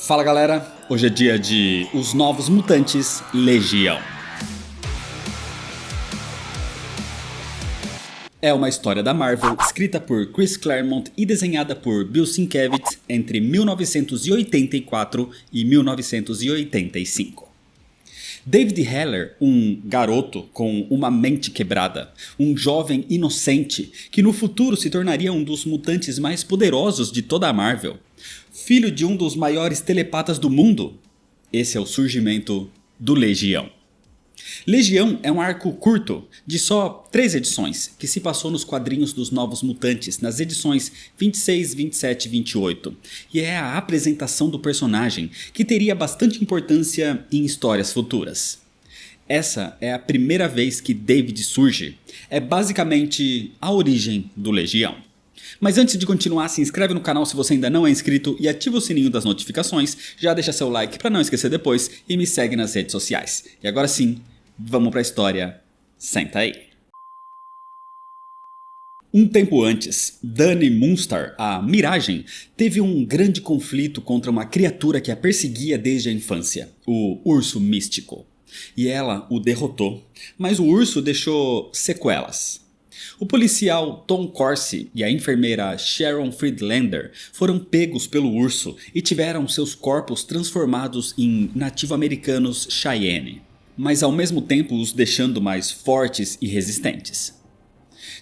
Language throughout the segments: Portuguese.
Fala galera, hoje é dia de Os Novos Mutantes Legião. É uma história da Marvel, escrita por Chris Claremont e desenhada por Bill Sienkiewicz entre 1984 e 1985. David Haller, um garoto com uma mente quebrada, um jovem inocente que no futuro se tornaria um dos mutantes mais poderosos de toda a Marvel, filho de um dos maiores telepatas do mundo. Esse é o surgimento do Legião. Legião é um arco curto, de só 3 edições, que se passou nos quadrinhos dos Novos Mutantes, nas edições 26, 27 e 28, e é a apresentação do personagem, que teria bastante importância em histórias futuras. Essa é a primeira vez que David surge, é basicamente a origem do Legião. Mas antes de continuar, se inscreve no canal se você ainda não é inscrito e ativa o sininho das notificações, já deixa seu like para não esquecer depois e me segue nas redes sociais. E agora sim, vamos pra história, senta aí. Um tempo antes, Dani Moonstar, a Miragem, teve um grande conflito contra uma criatura que a perseguia desde a infância, o Urso Místico. E ela o derrotou, mas o urso deixou sequelas. O policial Tom Corsi e a enfermeira Sharon Friedlander foram pegos pelo urso e tiveram seus corpos transformados em nativo-americanos Cheyenne, mas ao mesmo tempo os deixando mais fortes e resistentes.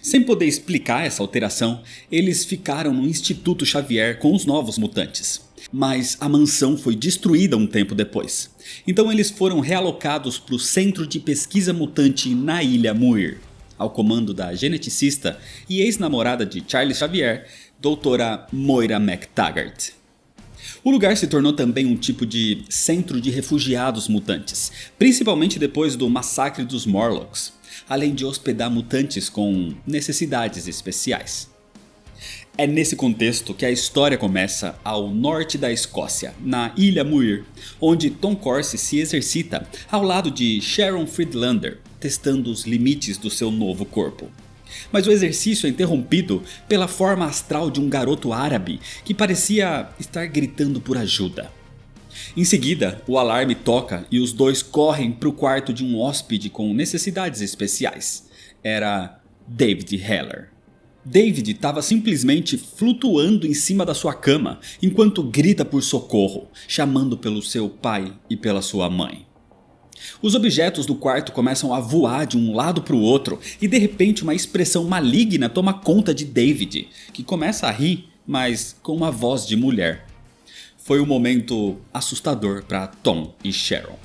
Sem poder explicar essa alteração, eles ficaram no Instituto Xavier com os Novos Mutantes. Mas a mansão foi destruída um tempo depois. Então eles foram realocados para o Centro de Pesquisa Mutante na Ilha Muir, ao comando da geneticista e ex-namorada de Charles Xavier, doutora Moira MacTaggert. O lugar se tornou também um tipo de centro de refugiados mutantes, principalmente depois do massacre dos Morlocks, além de hospedar mutantes com necessidades especiais. É nesse contexto que a história começa ao norte da Escócia, na Ilha Muir, onde Tom Corsi se exercita ao lado de Sharon Friedlander, testando os limites do seu novo corpo. Mas o exercício é interrompido pela forma astral de um garoto árabe que parecia estar gritando por ajuda. Em seguida, o alarme toca e os dois correm para o quarto de um hóspede com necessidades especiais. Era David Haller. David estava simplesmente flutuando em cima da sua cama enquanto grita por socorro, chamando pelo seu pai e pela sua mãe. Os objetos do quarto começam a voar de um lado para o outro e de repente uma expressão maligna toma conta de David, que começa a rir, mas com uma voz de mulher. Foi um momento assustador para Tom e Sharon.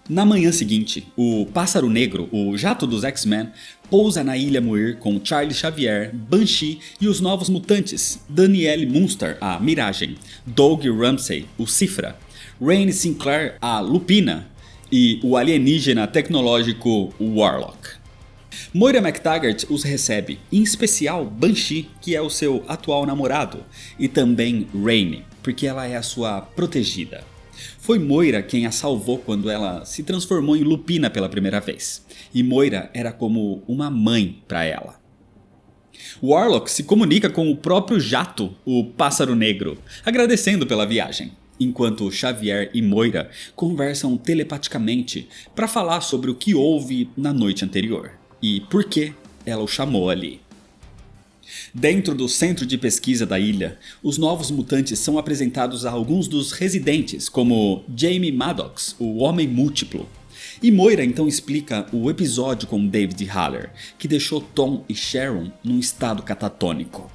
Na manhã seguinte, o Pássaro Negro, o jato dos X-Men, pousa na Ilha Muir com Charles Xavier, Banshee e os Novos Mutantes, Danielle Moonstar, a Miragem, Doug Ramsey, o Cifra, Rain Sinclair, a Lupina, e o alienígena tecnológico Warlock. Moira MacTaggert os recebe, em especial Banshee, que é o seu atual namorado, e também Rain, porque ela é a sua protegida. Foi Moira quem a salvou quando ela se transformou em Lupina pela primeira vez, e Moira era como uma mãe para ela. Warlock se comunica com o próprio jato, o Pássaro Negro, agradecendo pela viagem, enquanto Xavier e Moira conversam telepaticamente para falar sobre o que houve na noite anterior e por que ela o chamou ali. Dentro do centro de pesquisa da ilha, os Novos Mutantes são apresentados a alguns dos residentes, como Jamie Madrox, o Homem Múltiplo. E Moira então explica o episódio com David Haller, que deixou Tom e Sharon num estado catatônico.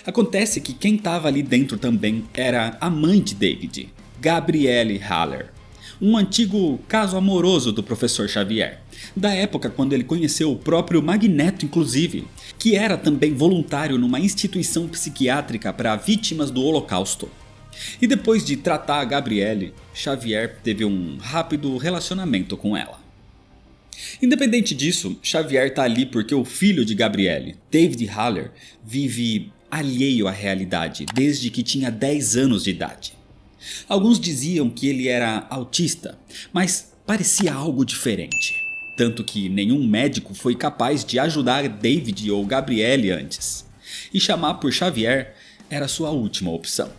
Acontece que quem estava ali dentro também era a mãe de David, Gabrielle Haller, um antigo caso amoroso do Professor Xavier, da época quando ele conheceu o próprio Magneto inclusive, que era também voluntário numa instituição psiquiátrica para vítimas do Holocausto. E depois de tratar a Gabrielle, Xavier teve um rápido relacionamento com ela. Independente disso, Xavier tá ali porque o filho de Gabrielle, David Haller, vive alheio à realidade desde que tinha 10 anos de idade. Alguns diziam que ele era autista, mas parecia algo diferente. Tanto que nenhum médico foi capaz de ajudar David ou Gabrielle antes. E chamar por Xavier era sua última opção.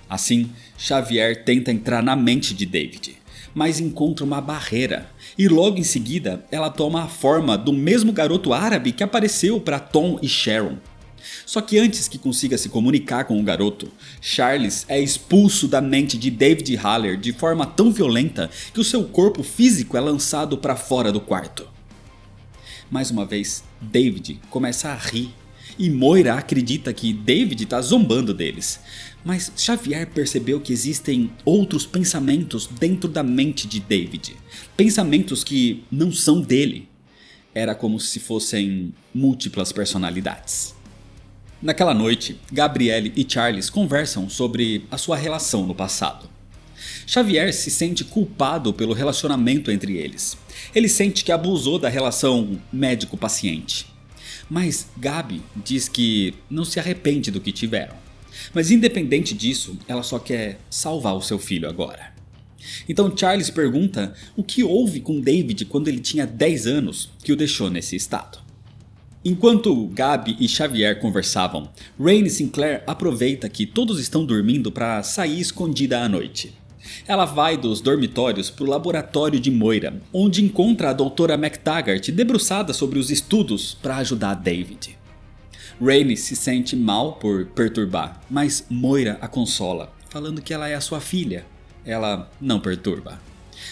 Assim, Xavier tenta entrar na mente de David, mas encontra uma barreira, e logo em seguida ela toma a forma do mesmo garoto árabe que apareceu para Tom e Sharon. Só que antes que consiga se comunicar com o garoto, Charles é expulso da mente de David Haller de forma tão violenta que o seu corpo físico é lançado para fora do quarto. Mais uma vez, David começa a rir e Moira acredita que David está zombando deles. Mas Xavier percebeu que existem outros pensamentos dentro da mente de David. Pensamentos que não são dele. Era como se fossem múltiplas personalidades. Naquela noite, Gabrielle e Charles conversam sobre a sua relação no passado. Xavier se sente culpado pelo relacionamento entre eles. Ele sente que abusou da relação médico-paciente. Mas Gabi diz que não se arrepende do que tiveram. Mas independente disso, ela só quer salvar o seu filho agora. Então Charles pergunta o que houve com David quando ele tinha 10 anos que o deixou nesse estado. Enquanto Gabi e Xavier conversavam, Rainey Sinclair aproveita que todos estão dormindo para sair escondida à noite. Ela vai dos dormitórios para o laboratório de Moira, onde encontra a doutora McTaggart debruçada sobre os estudos para ajudar David. Rainey se sente mal por perturbar, mas Moira a consola, falando que ela é a sua filha. Ela não perturba.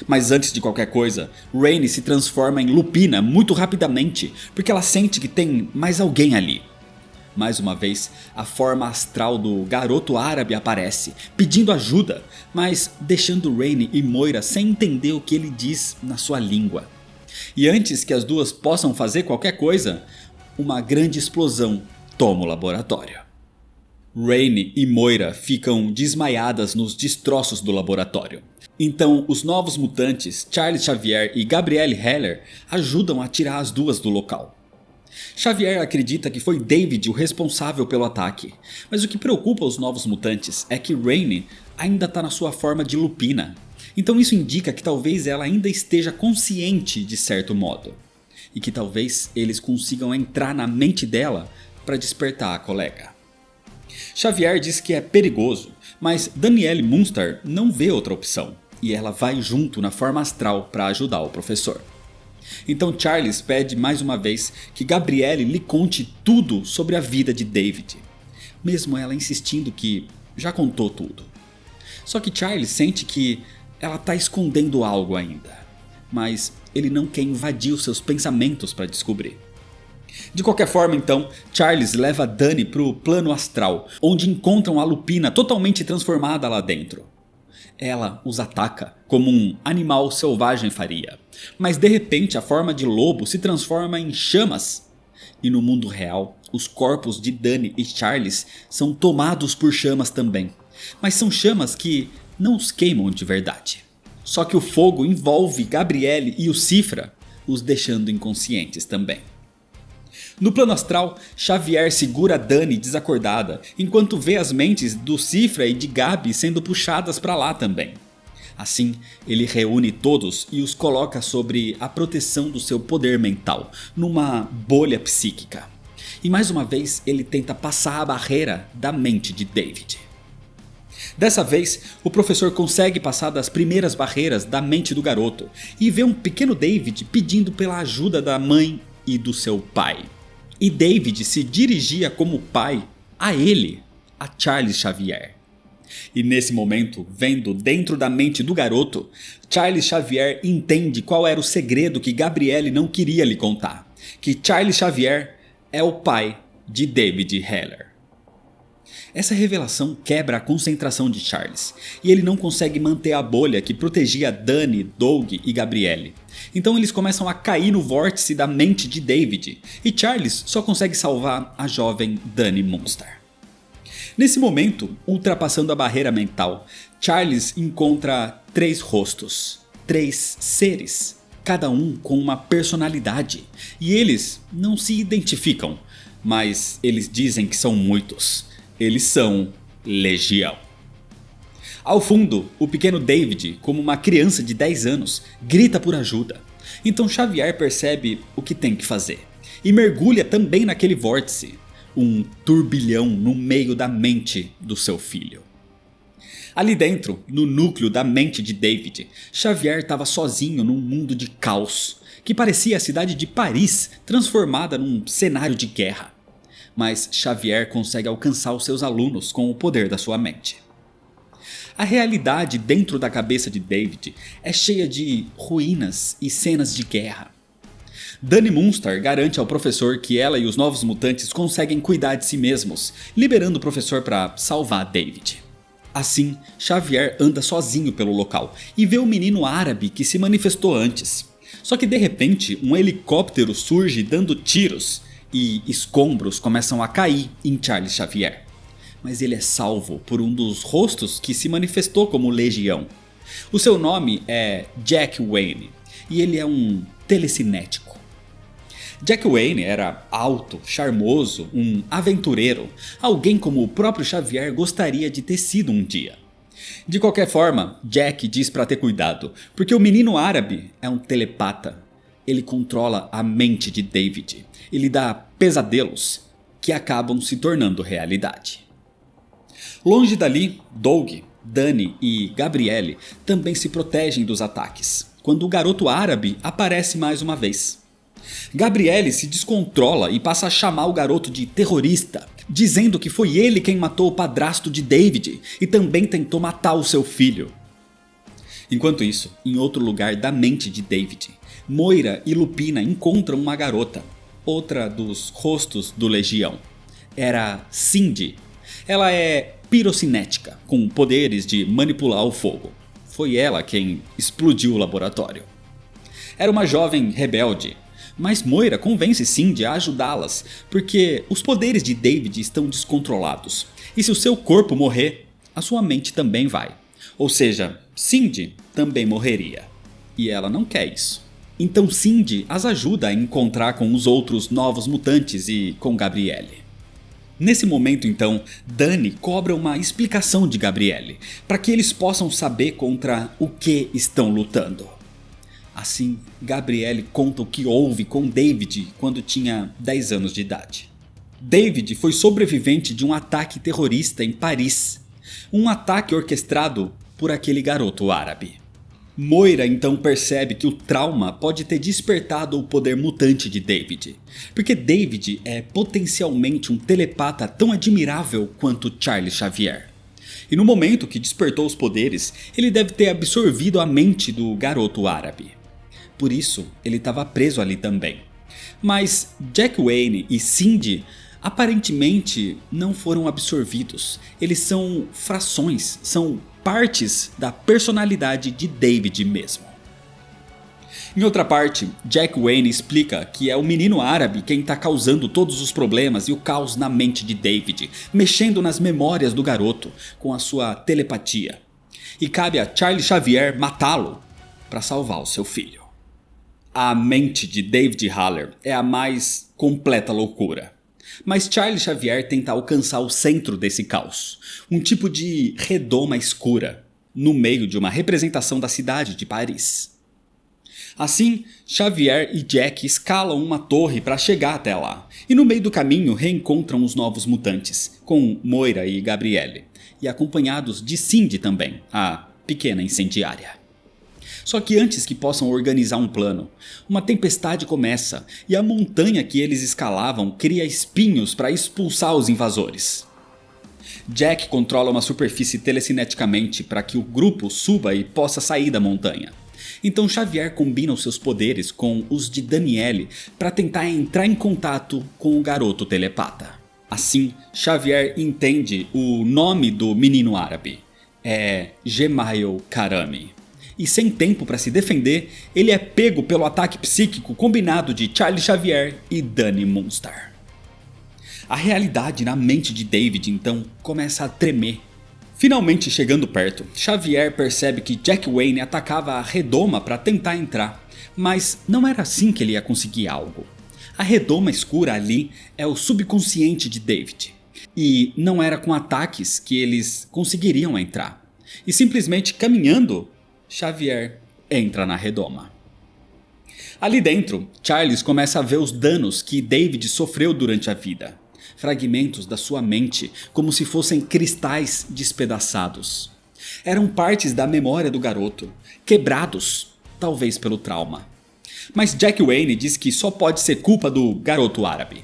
Mas antes de qualquer coisa, Rainey se transforma em Lupina muito rapidamente, porque ela sente que tem mais alguém ali. Mais uma vez, a forma astral do garoto árabe aparece, pedindo ajuda, mas deixando Rainey e Moira sem entender o que ele diz na sua língua. E antes que as duas possam fazer qualquer coisa, uma grande explosão toma o laboratório. Rainey e Moira ficam desmaiadas nos destroços do laboratório. Então os novos mutantes, Charles Xavier e Gabrielle Haller, ajudam a tirar as duas do local. Xavier acredita que foi David o responsável pelo ataque, mas o que preocupa os novos mutantes é que Rainey ainda está na sua forma de Lupina. Então isso indica que talvez ela ainda esteja consciente de certo modo. E que talvez eles consigam entrar na mente dela para despertar a colega. Xavier diz que é perigoso, mas Danielle Moonstar não vê outra opção, e ela vai junto na forma astral para ajudar o professor. Então Charles pede mais uma vez que Gabrielle lhe conte tudo sobre a vida de David, mesmo ela insistindo que já contou tudo. Só que Charles sente que ela está escondendo algo ainda, mas ele não quer invadir os seus pensamentos para descobrir. De qualquer forma então, Charles leva Dani para o plano astral, onde encontram a Lupina totalmente transformada lá dentro. Ela os ataca como um animal selvagem faria, mas de repente a forma de lobo se transforma em chamas. E no mundo real, os corpos de Dani e Charles são tomados por chamas também, mas são chamas que não os queimam de verdade. Só que o fogo envolve Gabrielle e o Cifra, os deixando inconscientes também. No plano astral, Xavier segura Dani desacordada, enquanto vê as mentes do Cifra e de Gabi sendo puxadas para lá também. Assim, ele reúne todos e os coloca sobre a proteção do seu poder mental, numa bolha psíquica. E mais uma vez ele tenta passar a barreira da mente de David. Dessa vez, o professor consegue passar das primeiras barreiras da mente do garoto e vê um pequeno David pedindo pela ajuda da mãe e do seu pai. E David se dirigia como pai a ele, a Charles Xavier. E nesse momento, vendo dentro da mente do garoto, Charles Xavier entende qual era o segredo que Gabrielle não queria lhe contar. Que Charles Xavier é o pai de David Haller. Essa revelação quebra a concentração de Charles, e ele não consegue manter a bolha que protegia Dani, Doug e Gabrielle. Então eles começam a cair no vórtice da mente de David, e Charles só consegue salvar a jovem Dani Moonstar. Nesse momento, ultrapassando a barreira mental, Charles encontra 3 rostos, 3 seres, cada um com uma personalidade, e eles não se identificam, mas eles dizem que são muitos. Eles são Legião. Ao fundo, o pequeno David, como uma criança de 10 anos, grita por ajuda. Então Xavier percebe o que tem que fazer e mergulha também naquele vórtice, um turbilhão no meio da mente do seu filho. Ali dentro, no núcleo da mente de David, Xavier estava sozinho num mundo de caos, que parecia a cidade de Paris transformada num cenário de guerra. Mas Xavier consegue alcançar os seus alunos com o poder da sua mente. A realidade dentro da cabeça de David é cheia de ruínas e cenas de guerra. Dani Moonstar garante ao professor que ela e os novos mutantes conseguem cuidar de si mesmos, liberando o professor para salvar David. Assim, Xavier anda sozinho pelo local e vê o menino árabe que se manifestou antes. Só que de repente um helicóptero surge dando tiros e escombros começam a cair em Charles Xavier. Mas ele é salvo por um dos rostos que se manifestou como Legião. O seu nome é Jack Wayne e ele é um telecinético. Jack Wayne era alto, charmoso, um aventureiro, alguém como o próprio Xavier gostaria de ter sido um dia. De qualquer forma, Jack diz para ter cuidado, porque o menino árabe é um telepata. Ele controla a mente de David, ele dá pesadelos que acabam se tornando realidade. Longe dali, Doug, Dani e Gabrielle também se protegem dos ataques, quando o garoto árabe aparece mais uma vez. Gabrielle se descontrola e passa a chamar o garoto de terrorista, dizendo que foi ele quem matou o padrasto de David e também tentou matar o seu filho. Enquanto isso, em outro lugar da mente de David, Moira e Lupina encontram uma garota, outra dos rostos do Legião. Era Cindy. Ela é pirocinética, com poderes de manipular o fogo. Foi ela quem explodiu o laboratório. Era uma jovem rebelde, mas Moira convence Cindy a ajudá-las, porque os poderes de David estão descontrolados, e se o seu corpo morrer, a sua mente também vai. Ou seja, Cindy também morreria, e ela não quer isso. Então Cindy as ajuda a encontrar com os outros novos mutantes e com Gabrielle. Nesse momento então, Dani cobra uma explicação de Gabrielle, para que eles possam saber contra o que estão lutando. Assim, Gabrielle conta o que houve com David quando tinha 10 anos de idade. David foi sobrevivente de um ataque terrorista em Paris. Um ataque orquestrado por aquele garoto árabe. Moira então percebe que o trauma pode ter despertado o poder mutante de David. Porque David é potencialmente um telepata tão admirável quanto Charles Xavier. E no momento que despertou os poderes, ele deve ter absorvido a mente do garoto árabe. Por isso, ele estava preso ali também. Mas Jack Wayne e Cindy aparentemente não foram absorvidos. Eles são frações, são partes da personalidade de David mesmo. Em outra parte, Jack Wayne explica que é o menino árabe quem está causando todos os problemas e o caos na mente de David, mexendo nas memórias do garoto com a sua telepatia. E cabe a Charles Xavier matá-lo para salvar o seu filho. A mente de David Haller é a mais completa loucura. Mas Charles Xavier tenta alcançar o centro desse caos, um tipo de redoma escura, no meio de uma representação da cidade de Paris. Assim, Xavier e Jack escalam uma torre para chegar até lá, e no meio do caminho reencontram os novos mutantes, com Moira e Gabrielle, e acompanhados de Cindy também, a pequena incendiária. Só que antes que possam organizar um plano, uma tempestade começa e a montanha que eles escalavam cria espinhos para expulsar os invasores. Jack controla uma superfície telecineticamente para que o grupo suba e possa sair da montanha. Então Xavier combina os seus poderes com os de Danielle para tentar entrar em contato com o garoto telepata. Assim, Xavier entende o nome do menino árabe. É Gemail Karami. E sem tempo para se defender, ele é pego pelo ataque psíquico combinado de Charles Xavier e Dani Moonstar. A realidade na mente de David então começa a tremer. Finalmente chegando perto, Xavier percebe que Jack Wayne atacava a redoma para tentar entrar, mas não era assim que ele ia conseguir algo. A redoma escura ali é o subconsciente de David, e não era com ataques que eles conseguiriam entrar, e simplesmente caminhando, Xavier entra na redoma. Ali dentro, Charles começa a ver os danos que David sofreu durante a vida. Fragmentos da sua mente, como se fossem cristais despedaçados. Eram partes da memória do garoto, quebrados, talvez pelo trauma. Mas Jack Wayne diz que só pode ser culpa do garoto árabe.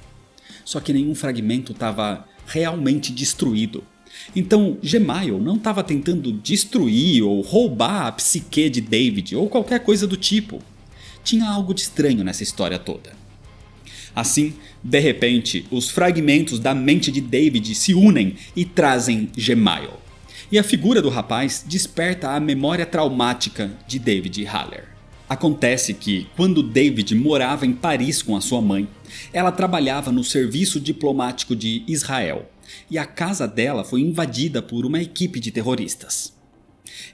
Só que nenhum fragmento estava realmente destruído. Então Gemayel não estava tentando destruir ou roubar a psique de David ou qualquer coisa do tipo. Tinha algo de estranho nessa história toda. Assim, de repente, os fragmentos da mente de David se unem e trazem Gemayel. E a figura do rapaz desperta a memória traumática de David Haller. Acontece que, quando David morava em Paris com a sua mãe, ela trabalhava no serviço diplomático de Israel, e a casa dela foi invadida por uma equipe de terroristas.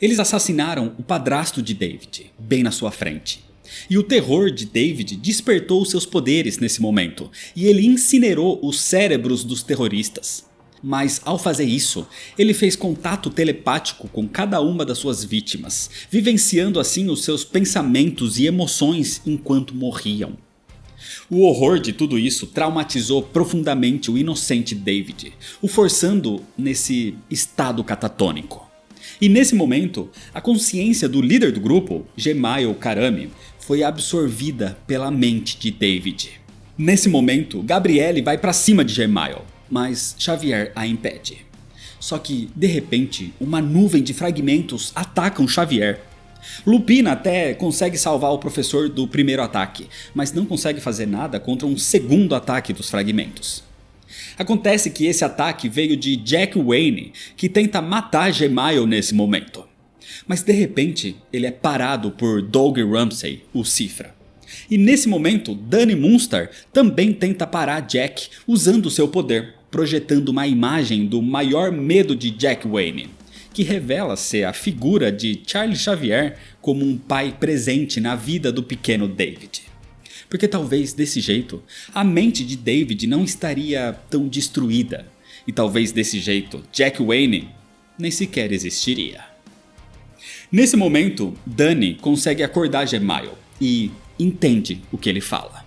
Eles assassinaram o padrasto de David, bem na sua frente. E o terror de David despertou seus poderes nesse momento, e ele incinerou os cérebros dos terroristas. Mas ao fazer isso, ele fez contato telepático com cada uma das suas vítimas, vivenciando assim os seus pensamentos e emoções enquanto morriam. O horror de tudo isso traumatizou profundamente o inocente David, o forçando nesse estado catatônico. E nesse momento, a consciência do líder do grupo, Gemayel Karami, foi absorvida pela mente de David. Nesse momento, Gabrielle vai para cima de Gemayel, mas Xavier a impede. Só que, de repente, uma nuvem de fragmentos atacam Xavier. Lupina até consegue salvar o professor do primeiro ataque, mas não consegue fazer nada contra um segundo ataque dos fragmentos. Acontece que esse ataque veio de Jack Wayne, que tenta matar Gemayel nesse momento. Mas de repente, ele é parado por Doug Ramsey, o Cifra. E nesse momento, Dani Moonstar também tenta parar Jack usando seu poder, projetando uma imagem do maior medo de Jack Wayne, que revela ser a figura de Charles Xavier como um pai presente na vida do pequeno David. Porque talvez desse jeito, a mente de David não estaria tão destruída, e talvez desse jeito, Jack Wayne nem sequer existiria. Nesse momento, Dani consegue acordar Gemayel e entende o que ele fala.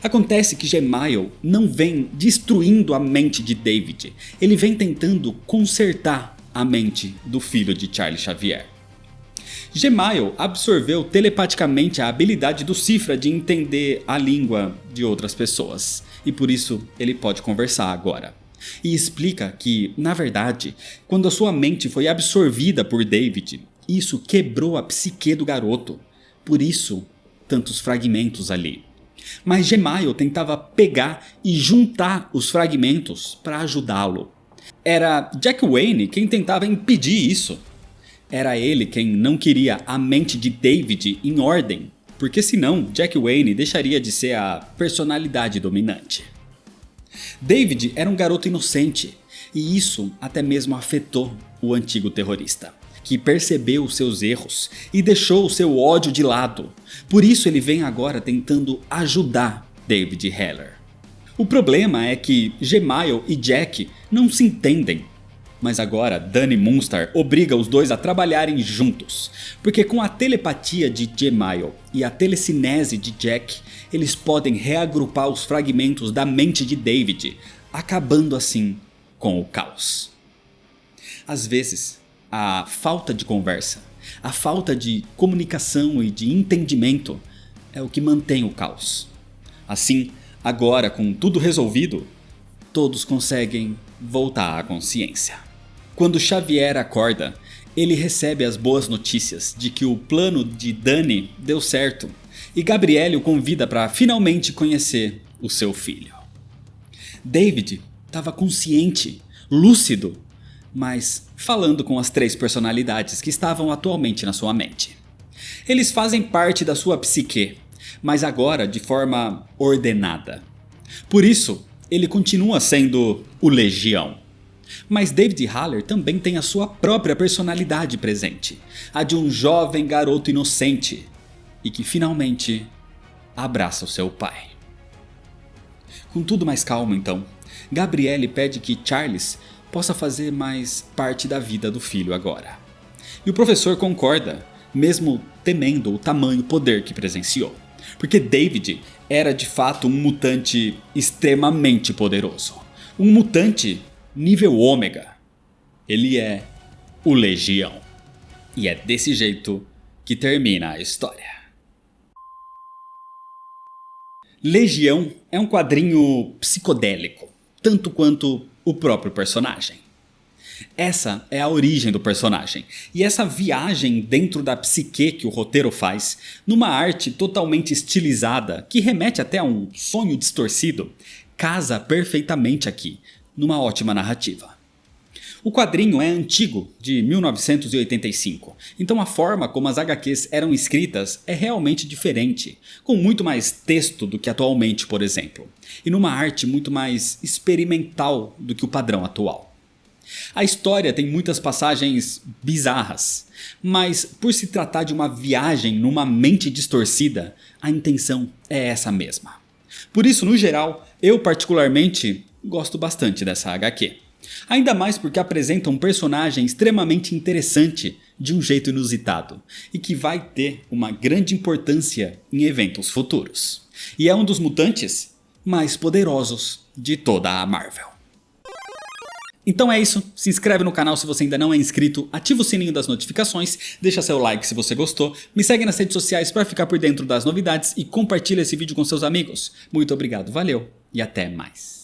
Acontece que Gemayel não vem destruindo a mente de David, ele vem tentando consertar a mente do filho de Charles Xavier. Gemayel absorveu telepaticamente a habilidade do Cifra de entender a língua de outras pessoas, e por isso ele pode conversar agora. E explica que, na verdade, quando a sua mente foi absorvida por David, isso quebrou a psique do garoto, por isso tantos fragmentos ali. Mas Gemayel tentava pegar e juntar os fragmentos para ajudá-lo. Era Jack Wayne quem tentava impedir isso. Era ele quem não queria a mente de David em ordem, porque senão Jack Wayne deixaria de ser a personalidade dominante. David era um garoto inocente, e isso até mesmo afetou o antigo terrorista, que percebeu seus erros e deixou o seu ódio de lado. Por isso ele vem agora tentando ajudar David Haller. O problema é que Gemayel e Jack não se entendem. Mas agora Dani Moonstar obriga os dois a trabalharem juntos, porque com a telepatia de Gemayel e a telecinese de Jack, eles podem reagrupar os fragmentos da mente de David, acabando assim com o caos. Às vezes, a falta de conversa, a falta de comunicação e de entendimento é o que mantém o caos. Assim, agora com tudo resolvido, todos conseguem voltar à consciência. Quando Xavier acorda, ele recebe as boas notícias de que o plano de Dani deu certo e Gabrielle o convida para finalmente conhecer o seu filho. David estava consciente, lúcido, mas falando com as 3 personalidades que estavam atualmente na sua mente. Eles fazem parte da sua psique, mas agora de forma ordenada. Por isso, ele continua sendo o Legião. Mas David Haller também tem a sua própria personalidade presente, a de um jovem garoto inocente e que finalmente abraça o seu pai. Com tudo mais calmo então, Gabrielle pede que Charles possa fazer mais parte da vida do filho agora. E o professor concorda, mesmo temendo o tamanho poder que presenciou, porque David era de fato um mutante extremamente poderoso, um mutante nível ômega. Ele é o Legião. E é desse jeito que termina a história. Legião é um quadrinho psicodélico, tanto quanto o próprio personagem. Essa é a origem do personagem, e essa viagem dentro da psique que o roteiro faz, numa arte totalmente estilizada, que remete até a um sonho distorcido, casa perfeitamente aqui, numa ótima narrativa. O quadrinho é antigo, de 1985, então a forma como as HQs eram escritas é realmente diferente, com muito mais texto do que atualmente, por exemplo, e numa arte muito mais experimental do que o padrão atual. A história tem muitas passagens bizarras, mas por se tratar de uma viagem numa mente distorcida, a intenção é essa mesma. Por isso, no geral, eu particularmente gosto bastante dessa HQ. Ainda mais porque apresenta um personagem extremamente interessante de um jeito inusitado e que vai ter uma grande importância em eventos futuros. E é um dos mutantes mais poderosos de toda a Marvel. Então é isso, se inscreve no canal se você ainda não é inscrito, ativa o sininho das notificações, deixa seu like se você gostou, me segue nas redes sociais para ficar por dentro das novidades e compartilha esse vídeo com seus amigos. Muito obrigado, valeu e até mais.